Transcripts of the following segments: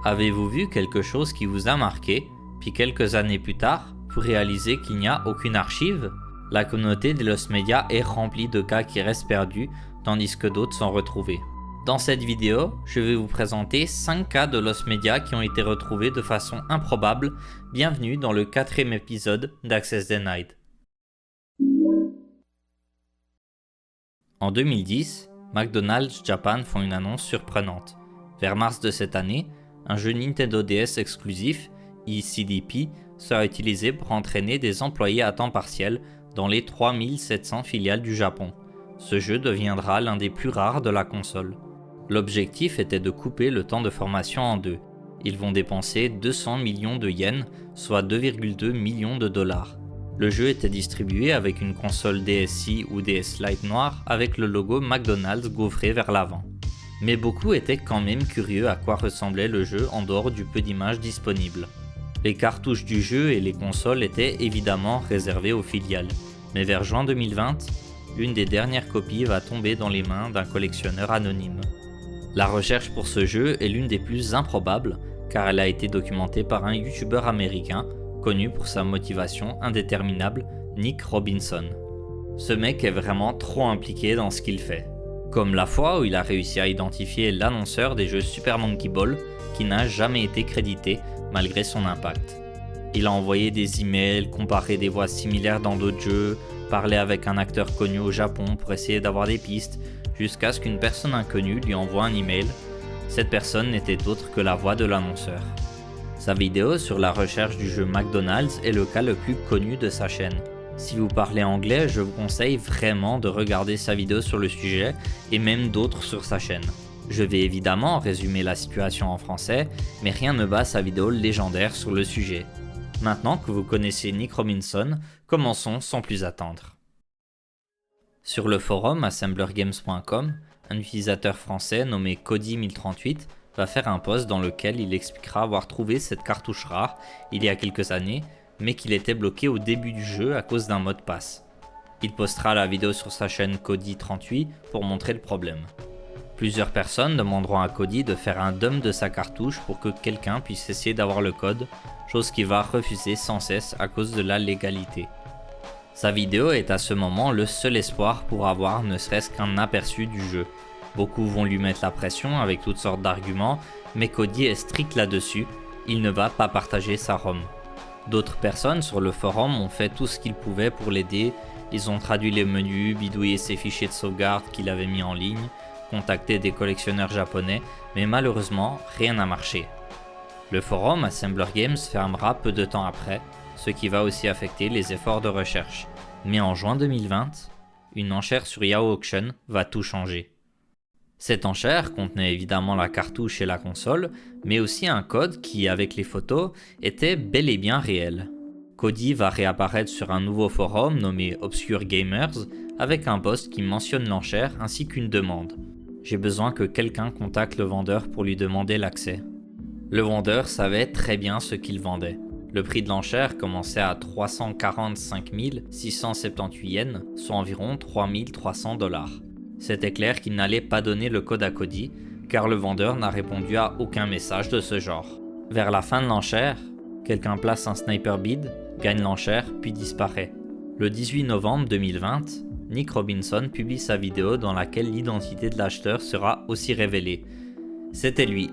Avez-vous vu quelque chose qui vous a marqué, puis quelques années plus tard, vous réalisez qu'il n'y a aucune archive? La communauté des Lost Media est remplie de cas qui restent perdus, tandis que d'autres sont retrouvés. Dans cette vidéo, je vais vous présenter 5 cas de Lost Media qui ont été retrouvés de façon improbable. Bienvenue dans le 4e épisode d'Access Denied. En 2010, McDonald's Japan font une annonce surprenante. Vers mars de cette année, un jeu Nintendo DS exclusif, eCDP, sera utilisé pour entraîner des employés à temps partiel dans les 3700 filiales du Japon. Ce jeu deviendra l'un des plus rares de la console. L'objectif était de couper le temps de formation en deux. Ils vont dépenser 200 millions de yens, soit 2,2 millions de dollars. Le jeu était distribué avec une console DSi ou DS Lite noire avec le logo McDonald's gaufré vers l'avant. Mais beaucoup étaient quand même curieux à quoi ressemblait le jeu en dehors du peu d'images disponibles. Les cartouches du jeu et les consoles étaient évidemment réservées aux filiales, mais vers juin 2020, l'une des dernières copies va tomber dans les mains d'un collectionneur anonyme. La recherche pour ce jeu est l'une des plus improbables car elle a été documentée par un youtubeur américain connu pour sa motivation indéterminable, Nick Robinson. Ce mec est vraiment trop impliqué dans ce qu'il fait. Comme la fois où il a réussi à identifier l'annonceur des jeux Super Monkey Ball qui n'a jamais été crédité malgré son impact. Il a envoyé des emails, comparé des voix similaires dans d'autres jeux, parlé avec un acteur connu au Japon pour essayer d'avoir des pistes, jusqu'à ce qu'une personne inconnue lui envoie un email. Cette personne n'était autre que la voix de l'annonceur. Sa vidéo sur la recherche du jeu McDonald's est le cas le plus connu de sa chaîne. Si vous parlez anglais, je vous conseille vraiment de regarder sa vidéo sur le sujet et même d'autres sur sa chaîne. Je vais évidemment résumer la situation en français, mais rien ne bat sa vidéo légendaire sur le sujet. Maintenant que vous connaissez Nick Robinson, commençons sans plus attendre. Sur le forum assemblergames.com, un utilisateur français nommé Cody1038 va faire un post dans lequel il expliquera avoir trouvé cette cartouche rare il y a quelques années, mais qu'il était bloqué au début du jeu à cause d'un mot de passe. Il postera la vidéo sur sa chaîne Cody38 pour montrer le problème. Plusieurs personnes demanderont à Cody de faire un dump de sa cartouche pour que quelqu'un puisse essayer d'avoir le code, chose qu'il va refuser sans cesse à cause de la légalité. Sa vidéo est à ce moment le seul espoir pour avoir ne serait-ce qu'un aperçu du jeu. Beaucoup vont lui mettre la pression avec toutes sortes d'arguments, mais Cody est strict là-dessus, il ne va pas partager sa ROM. D'autres personnes sur le forum ont fait tout ce qu'ils pouvaient pour l'aider, ils ont traduit les menus, bidouillé ses fichiers de sauvegarde qu'il avait mis en ligne, contacté des collectionneurs japonais, mais malheureusement, rien n'a marché. Le forum Assembler Games fermera peu de temps après, ce qui va aussi affecter les efforts de recherche. Mais en juin 2020, une enchère sur Yahoo Auction va tout changer. Cette enchère contenait évidemment la cartouche et la console, mais aussi un code qui, avec les photos, était bel et bien réel. Cody va réapparaître sur un nouveau forum nommé Obscure Gamers, avec un post qui mentionne l'enchère ainsi qu'une demande. J'ai besoin que quelqu'un contacte le vendeur pour lui demander l'accès. Le vendeur savait très bien ce qu'il vendait. Le prix de l'enchère commençait à 345 678 yens, soit environ 3300 $. C'était clair qu'il n'allait pas donner le code à Cody, car le vendeur n'a répondu à aucun message de ce genre. Vers la fin de l'enchère, quelqu'un place un sniper bid, gagne l'enchère puis disparaît. Le 18 novembre 2020, Nick Robinson publie sa vidéo dans laquelle l'identité de l'acheteur sera aussi révélée. C'était lui.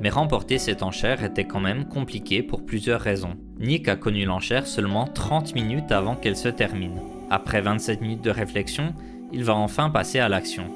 Mais remporter cette enchère était quand même compliqué pour plusieurs raisons. Nick a connu l'enchère seulement 30 minutes avant qu'elle se termine. Après 27 minutes de réflexion, il va enfin passer à l'action.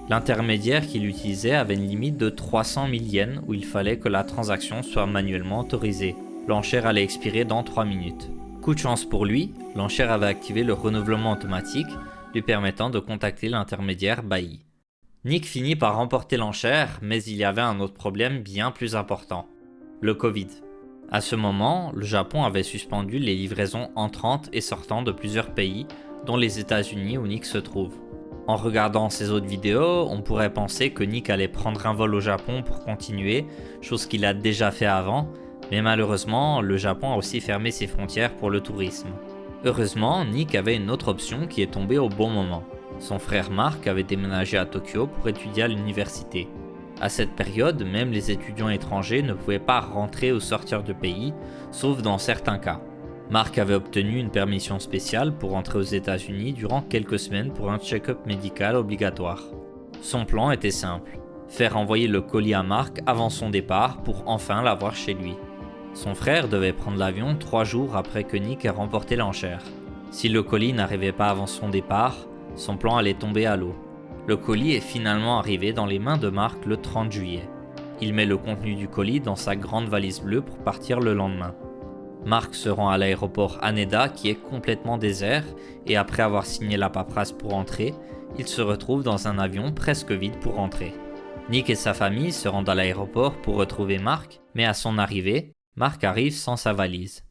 L'intermédiaire qu'il utilisait avait une limite de 300 000 yens où il fallait que la transaction soit manuellement autorisée. L'enchère allait expirer dans 3 minutes. Coup de chance pour lui, l'enchère avait activé le renouvellement automatique, lui permettant de contacter l'intermédiaire Bailly. Nick finit par remporter l'enchère, mais il y avait un autre problème bien plus important, le Covid. À ce moment, le Japon avait suspendu les livraisons entrantes et sortantes de plusieurs pays, dont les États-Unis où Nick se trouve. En regardant ces autres vidéos, on pourrait penser que Nick allait prendre un vol au Japon pour continuer, chose qu'il a déjà fait avant, mais malheureusement, le Japon a aussi fermé ses frontières pour le tourisme. Heureusement, Nick avait une autre option qui est tombée au bon moment. Son frère Mark avait déménagé à Tokyo pour étudier à l'université. À cette période, même les étudiants étrangers ne pouvaient pas rentrer ou sortir du pays, sauf dans certains cas. Mark avait obtenu une permission spéciale pour rentrer aux États-Unis durant quelques semaines pour un check-up médical obligatoire. Son plan était simple, faire envoyer le colis à Mark avant son départ pour enfin l'avoir chez lui. Son frère devait prendre l'avion 3 jours après que Nick ait remporté l'enchère. Si le colis n'arrivait pas avant son départ, son plan allait tomber à l'eau. Le colis est finalement arrivé dans les mains de Mark le 30 juillet. Il met le contenu du colis dans sa grande valise bleue pour partir le lendemain. Mark se rend à l'aéroport Haneda qui est complètement désert et après avoir signé la paperasse pour entrer, il se retrouve dans un avion presque vide pour rentrer. Nick et sa famille se rendent à l'aéroport pour retrouver Mark, mais à son arrivée, Mark arrive sans sa valise.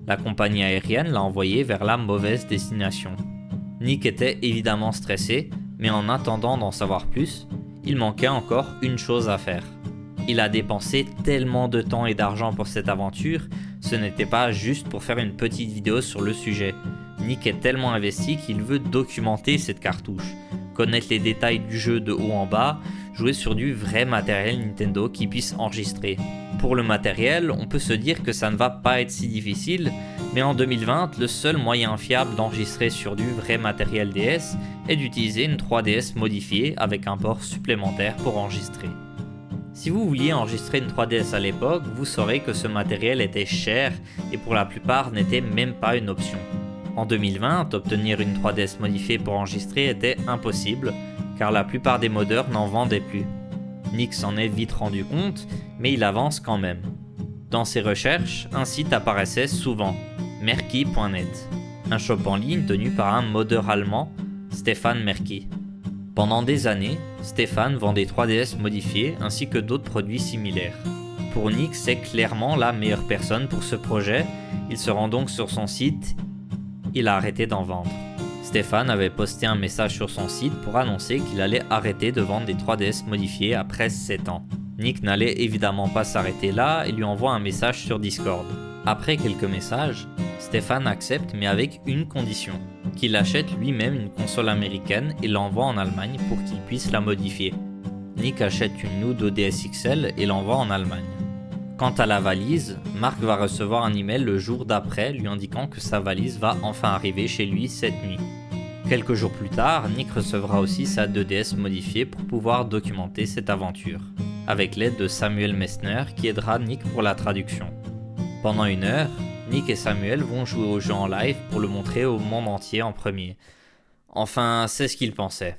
La compagnie aérienne l'a envoyé vers la mauvaise destination. Nick était évidemment stressé, mais en attendant d'en savoir plus, il manquait encore une chose à faire. Il a dépensé tellement de temps et d'argent pour cette aventure, ce n'était pas juste pour faire une petite vidéo sur le sujet. Nick est tellement investi qu'il veut documenter cette cartouche, connaître les détails du jeu de haut en bas, jouer sur du vrai matériel Nintendo qui puisse enregistrer. Pour le matériel, on peut se dire que ça ne va pas être si difficile, mais en 2020, le seul moyen fiable d'enregistrer sur du vrai matériel DS est d'utiliser une 3DS modifiée avec un port supplémentaire pour enregistrer. Si vous vouliez enregistrer une 3DS à l'époque, vous saurez que ce matériel était cher et pour la plupart n'était même pas une option. En 2020, obtenir une 3DS modifiée pour enregistrer était impossible, car la plupart des modeurs n'en vendaient plus. Nick s'en est vite rendu compte, mais il avance quand même. Dans ses recherches, un site apparaissait souvent, Merki.net, un shop en ligne tenu par un modeur allemand, Stefan Merki. Pendant des années, Stefan vend des 3DS modifiés ainsi que d'autres produits similaires. Pour Nick, c'est clairement la meilleure personne pour ce projet, il se rend donc sur son site, il a arrêté d'en vendre. Stefan avait posté un message sur son site pour annoncer qu'il allait arrêter de vendre des 3DS modifiés après 7 ans. Nick n'allait évidemment pas s'arrêter là et lui envoie un message sur Discord. Après quelques messages, Stefan accepte mais avec une condition, qu'il achète lui-même une console américaine et l'envoie en Allemagne pour qu'il puisse la modifier. Nick achète une Nudo DS XL et l'envoie en Allemagne. Quant à la valise, Mark va recevoir un email le jour d'après lui indiquant que sa valise va enfin arriver chez lui cette nuit. Quelques jours plus tard, Nick recevra aussi sa 2DS modifiée pour pouvoir documenter cette aventure, avec l'aide de Samuel Messner qui aidera Nick pour la traduction. Pendant 1 heure, Nick et Samuel vont jouer au jeu en live pour le montrer au monde entier en premier. Enfin, c'est ce qu'ils pensaient.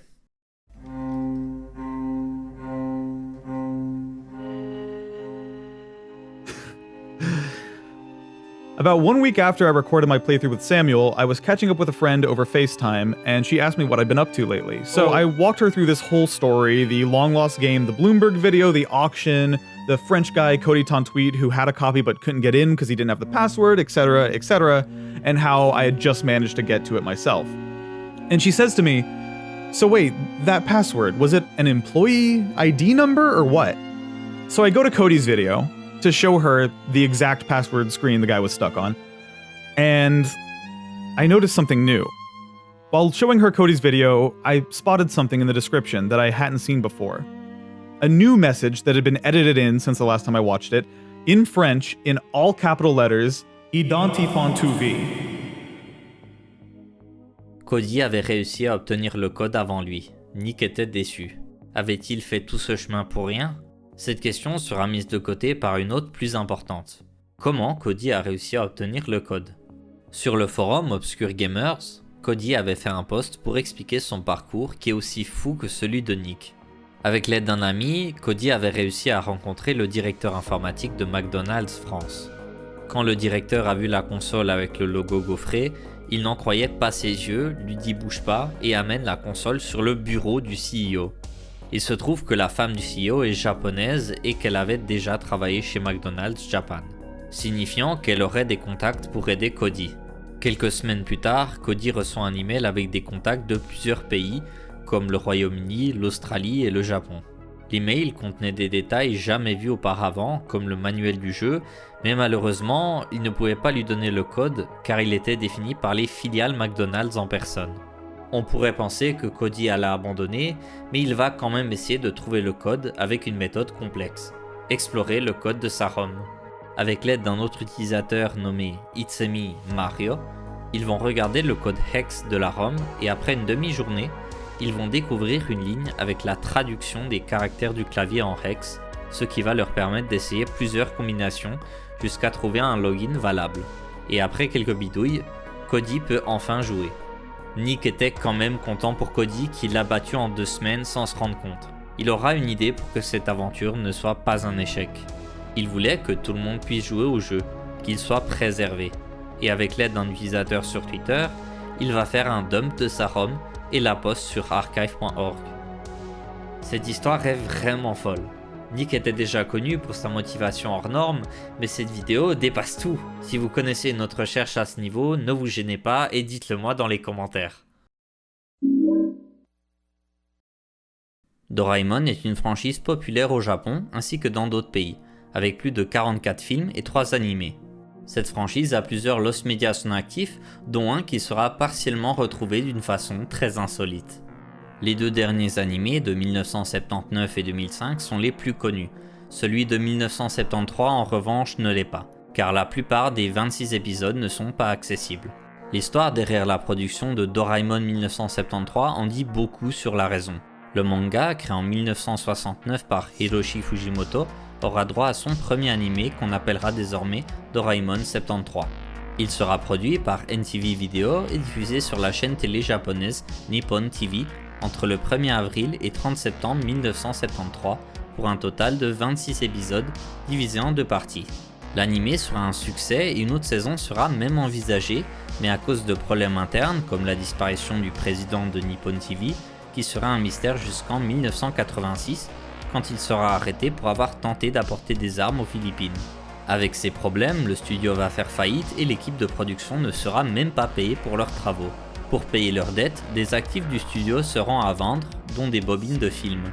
About 1 week after I recorded my playthrough with Samuel, I was catching up with a friend over FaceTime, and she asked me what I'd been up to lately. So I walked her through this whole story, the long-lost game, the Bloomberg video, the auction, the French guy Cody Tontuit who had a copy but couldn't get in because he didn't have the password, etc., and how I had just managed to get to it myself. And she says to me, "So wait, that password, was it an employee ID number or what?" So I go to Cody's video to show her the exact password screen the guy was stuck on, and I noticed something new. While showing her Cody's video, I spotted something in the description that I hadn't seen before. A new message that had been edited in since the last time I watched it, in French, in all capital letters, Identifant-tu-vie. Cody avait réussi à obtenir le code avant lui. Nick était déçu. Avait-il fait tout ce chemin pour rien ? Cette question sera mise de côté par une autre plus importante. Comment Cody a réussi à obtenir le code ? Sur le forum Obscure Gamers, Cody avait fait un post pour expliquer son parcours qui est aussi fou que celui de Nick. Avec l'aide d'un ami, Cody avait réussi à rencontrer le directeur informatique de McDonald's France. Quand le directeur a vu la console avec le logo gaufré, il n'en croyait pas ses yeux, lui dit bouge pas et amène la console sur le bureau du CEO. Il se trouve que la femme du CEO est japonaise et qu'elle avait déjà travaillé chez McDonald's Japan, signifiant qu'elle aurait des contacts pour aider Cody. Quelques semaines plus tard, Cody reçoit un email avec des contacts de plusieurs pays, comme le Royaume-Uni, l'Australie et le Japon. L'email contenait des détails jamais vus auparavant, comme le manuel du jeu, mais malheureusement, il ne pouvait pas lui donner le code car il était défini par les filiales McDonald's en personne. On pourrait penser que Cody allait abandonner, mais il va quand même essayer de trouver le code avec une méthode complexe. Explorer le code de sa ROM. Avec l'aide d'un autre utilisateur nommé Itsemi Mario, ils vont regarder le code hex de la ROM et après une demi-journée, ils vont découvrir une ligne avec la traduction des caractères du clavier en hex, ce qui va leur permettre d'essayer plusieurs combinaisons jusqu'à trouver un login valable. Et après quelques bidouilles, Cody peut enfin jouer. Nick était quand même content pour Cody qui l'a battu en 2 semaines sans se rendre compte. Il aura une idée pour que cette aventure ne soit pas un échec. Il voulait que tout le monde puisse jouer au jeu, qu'il soit préservé. Et avec l'aide d'un utilisateur sur Twitter, il va faire un dump de sa ROM et la poste sur archive.org. Cette histoire est vraiment folle. Nick était déjà connu pour sa motivation hors norme, mais cette vidéo dépasse tout. Si vous connaissez une autre recherche à ce niveau, ne vous gênez pas et dites-le moi dans les commentaires. Doraemon est une franchise populaire au Japon ainsi que dans d'autres pays, avec plus de 44 films et 3 animés. Cette franchise a plusieurs lost media à son actif, dont un qui sera partiellement retrouvé d'une façon très insolite. Les 2 derniers animés de 1979 et 2005 sont les plus connus. Celui de 1973 en revanche ne l'est pas, car la plupart des 26 épisodes ne sont pas accessibles. L'histoire derrière la production de Doraemon 1973 en dit beaucoup sur la raison. Le manga, créé en 1969 par Hiroshi Fujimoto, aura droit à son premier animé qu'on appellera désormais Doraemon 73. Il sera produit par NTV Video et diffusé sur la chaîne télé japonaise Nippon TV entre le 1er avril et 30 septembre 1973 pour un total de 26 épisodes divisés en 2 parties. L'animé sera un succès et une autre saison sera même envisagée, mais à cause de problèmes internes comme la disparition du président de Nippon TV, qui sera un mystère jusqu'en 1986 quand il sera arrêté pour avoir tenté d'apporter des armes aux Philippines. Avec ces problèmes, le studio va faire faillite et l'équipe de production ne sera même pas payée pour leurs travaux. Pour payer leurs dettes, des actifs du studio seront à vendre, dont des bobines de films.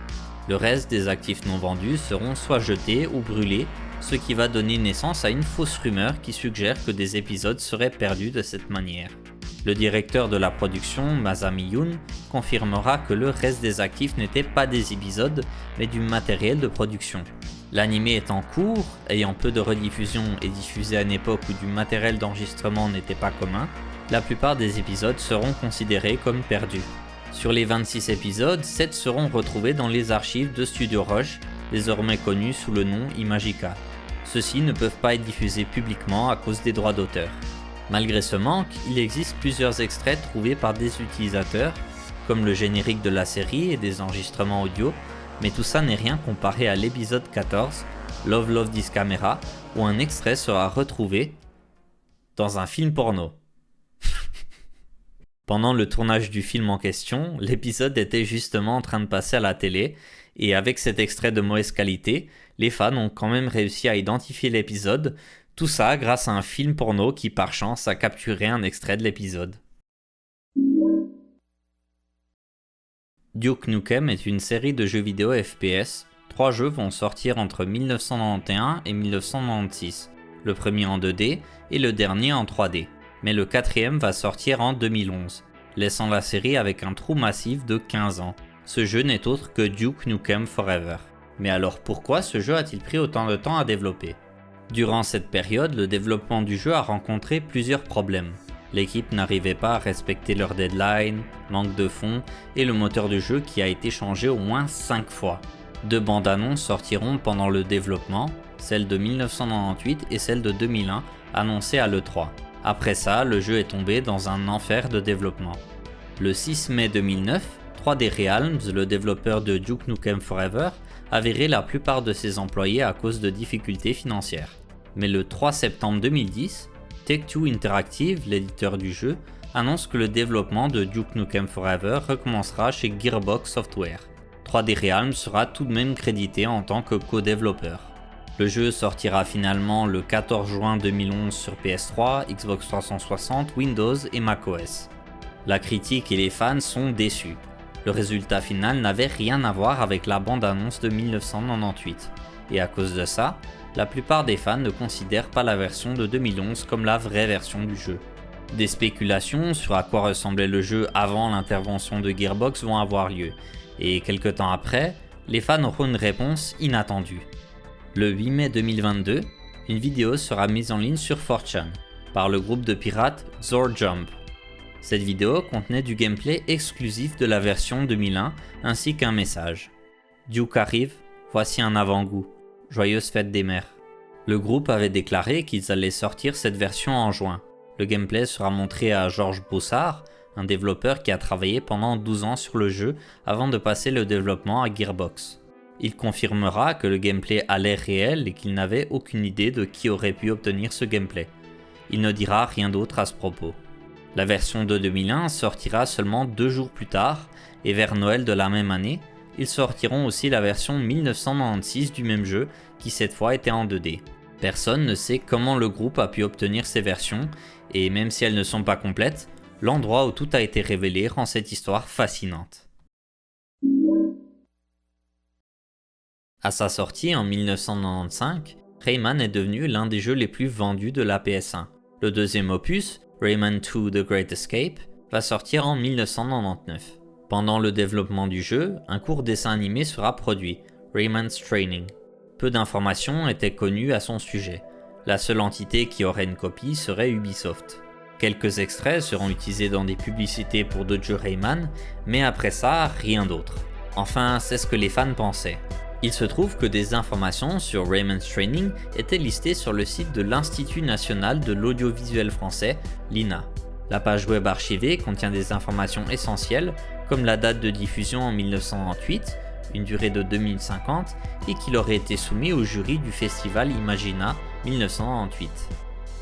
Le reste des actifs non vendus seront soit jetés ou brûlés, ce qui va donner naissance à une fausse rumeur qui suggère que des épisodes seraient perdus de cette manière. Le directeur de la production, Masami Yoon, confirmera que le reste des actifs n'étaient pas des épisodes, mais du matériel de production. L'anime est en cours, ayant peu de rediffusion et diffusé à une époque où du matériel d'enregistrement n'était pas commun, la plupart des épisodes seront considérés comme perdus. Sur les 26 épisodes, 7 seront retrouvés dans les archives de Studio Rush, désormais connu sous le nom Imagica. Ceux-ci ne peuvent pas être diffusés publiquement à cause des droits d'auteur. Malgré ce manque, il existe plusieurs extraits trouvés par des utilisateurs, comme le générique de la série et des enregistrements audio, mais tout ça n'est rien comparé à l'épisode 14, Love Love This Camera, où un extrait sera retrouvé dans un film porno. Pendant le tournage du film en question, l'épisode était justement en train de passer à la télé, et avec cet extrait de mauvaise qualité, les fans ont quand même réussi à identifier l'épisode, tout ça grâce à un film porno qui par chance a capturé un extrait de l'épisode. Duke Nukem est une série de jeux vidéo FPS. 3 jeux vont sortir entre 1991 et 1996, le premier en 2D et le dernier en 3D. Mais le 4e va sortir en 2011, laissant la série avec un trou massif de 15 ans. Ce jeu n'est autre que Duke Nukem Forever. Mais alors pourquoi ce jeu a-t-il pris autant de temps à développer ? Durant cette période, le développement du jeu a rencontré plusieurs problèmes. L'équipe n'arrivait pas à respecter leur deadline, manque de fonds et le moteur de jeu qui a été changé au moins 5 fois. 2 bandes annonces sortiront pendant le développement, celle de 1998 et celle de 2001, annoncées à l'E3. Après ça, le jeu est tombé dans un enfer de développement. Le 6 mai 2009, 3D Realms, le développeur de Duke Nukem Forever, a viré la plupart de ses employés à cause de difficultés financières. Mais le 3 septembre 2010, Take-Two Interactive, l'éditeur du jeu, annonce que le développement de Duke Nukem Forever recommencera chez Gearbox Software. 3D Realms sera tout de même crédité en tant que co-développeur. Le jeu sortira finalement le 14 juin 2011 sur PS3, Xbox 360, Windows et macOS. La critique et les fans sont déçus. Le résultat final n'avait rien à voir avec la bande-annonce de 1998, et à cause de ça, la plupart des fans ne considèrent pas la version de 2011 comme la vraie version du jeu. Des spéculations sur à quoi ressemblait le jeu avant l'intervention de Gearbox vont avoir lieu, et quelque temps après, les fans auront une réponse inattendue. Le 8 mai 2022, une vidéo sera mise en ligne sur 4chan par le groupe de pirates Zorjump. Cette vidéo contenait du gameplay exclusif de la version 2001 ainsi qu'un message. Duke arrive, voici un avant-goût. Joyeuse fête des mères. Le groupe avait déclaré qu'ils allaient sortir cette version en juin. Le gameplay sera montré à Georges Broussard, un développeur qui a travaillé pendant 12 ans sur le jeu avant de passer le développement à Gearbox. Il confirmera que le gameplay a l'air réel et qu'il n'avait aucune idée de qui aurait pu obtenir ce gameplay. Il ne dira rien d'autre à ce propos. La version de 2001 sortira seulement 2 jours plus tard, et vers Noël de la même année, ils sortiront aussi la version 1996 du même jeu, qui cette fois était en 2D. Personne ne sait comment le groupe a pu obtenir ces versions, et même si elles ne sont pas complètes, l'endroit où tout a été révélé rend cette histoire fascinante. À sa sortie en 1995, Rayman est devenu l'un des jeux les plus vendus de la PS1. Le deuxième opus, Rayman 2 The Great Escape, va sortir en 1999. Pendant le développement du jeu, un court dessin animé sera produit, Rayman's Training. Peu d'informations étaient connues à son sujet. La seule entité qui aurait une copie serait Ubisoft. Quelques extraits seront utilisés dans des publicités pour d'autres jeux Rayman, mais après ça, rien d'autre. Enfin, c'est ce que les fans pensaient. Il se trouve que des informations sur Rayman's Training étaient listées sur le site de l'Institut national de l'audiovisuel français, l'INA. La page web archivée contient des informations essentielles, comme la date de diffusion en 1998, une durée de 2050, et qu'il aurait été soumis au jury du festival Imagina 1998.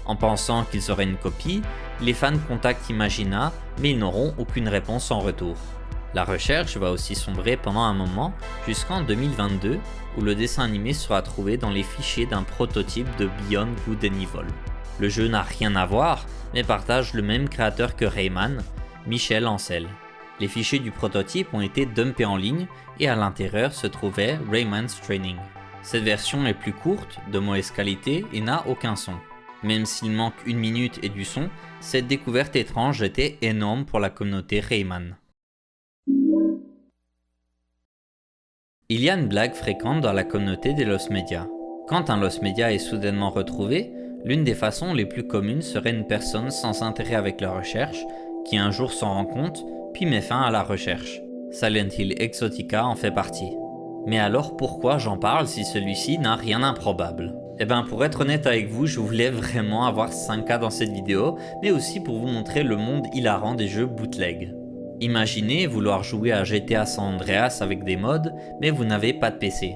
En pensant qu'ils auraient une copie, les fans contactent Imagina, mais ils n'auront aucune réponse en retour. La recherche va aussi sombrer pendant un moment, jusqu'en 2022, où le dessin animé sera trouvé dans les fichiers d'un prototype de Beyond Good and Evil. Le jeu n'a rien à voir, mais partage le même créateur que Rayman, Michel Ancel. Les fichiers du prototype ont été dumpés en ligne, et à l'intérieur se trouvait Rayman's Training. Cette version est plus courte, de mauvaise qualité et n'a aucun son. Même s'il manque 1 minute et du son, cette découverte étrange était énorme pour la communauté Rayman. Il y a une blague fréquente dans la communauté des Lost Media. Quand un Lost Media est soudainement retrouvé, l'une des façons les plus communes serait une personne sans intérêt avec la recherche, qui un jour s'en rend compte, puis met fin à la recherche. Silent Hill Exotica en fait partie. Mais alors pourquoi j'en parle si celui-ci n'a rien d'improbable ? Pour être honnête avec vous, je voulais vraiment avoir 5 cas dans cette vidéo, mais aussi pour vous montrer le monde hilarant des jeux bootleg. Imaginez vouloir jouer à GTA San Andreas avec des mods, mais vous n'avez pas de PC.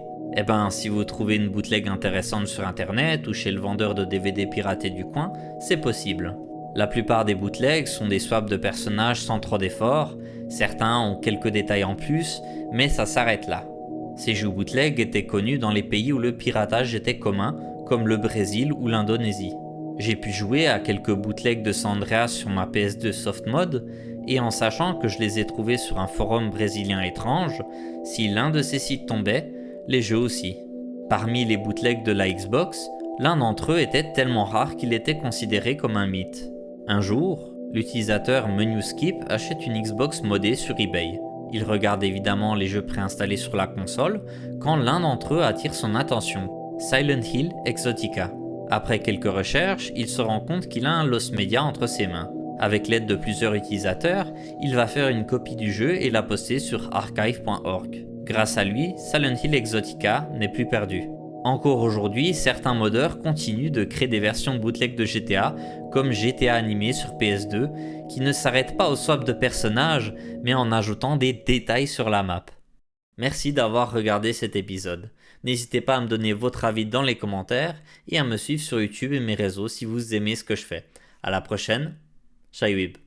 Si vous trouvez une bootleg intéressante sur internet ou chez le vendeur de DVD piratés du coin, c'est possible. La plupart des bootlegs sont des swaps de personnages sans trop d'efforts, certains ont quelques détails en plus, mais ça s'arrête là. Ces jeux bootleg étaient connus dans les pays où le piratage était commun, comme le Brésil ou l'Indonésie. J'ai pu jouer à quelques bootlegs de San Andreas sur ma PS2 Softmod, et en sachant que je les ai trouvés sur un forum brésilien étrange, si l'un de ces sites tombait, les jeux aussi. Parmi les bootlegs de la Xbox, l'un d'entre eux était tellement rare qu'il était considéré comme un mythe. Un jour, l'utilisateur MenuSkip achète une Xbox modée sur eBay. Il regarde évidemment les jeux préinstallés sur la console, quand l'un d'entre eux attire son attention, Silent Hill Exotica. Après quelques recherches, il se rend compte qu'il a un Lost Media entre ses mains. Avec l'aide de plusieurs utilisateurs, il va faire une copie du jeu et la poster sur archive.org. Grâce à lui, Silent Hill Exotica n'est plus perdu. Encore aujourd'hui, certains modeurs continuent de créer des versions bootleg de GTA, comme GTA Animé sur PS2, qui ne s'arrêtent pas au swap de personnages, mais en ajoutant des détails sur la map. Merci d'avoir regardé cet épisode. N'hésitez pas à me donner votre avis dans les commentaires et à me suivre sur YouTube et mes réseaux si vous aimez ce que je fais. À la prochaine, Shaiwib.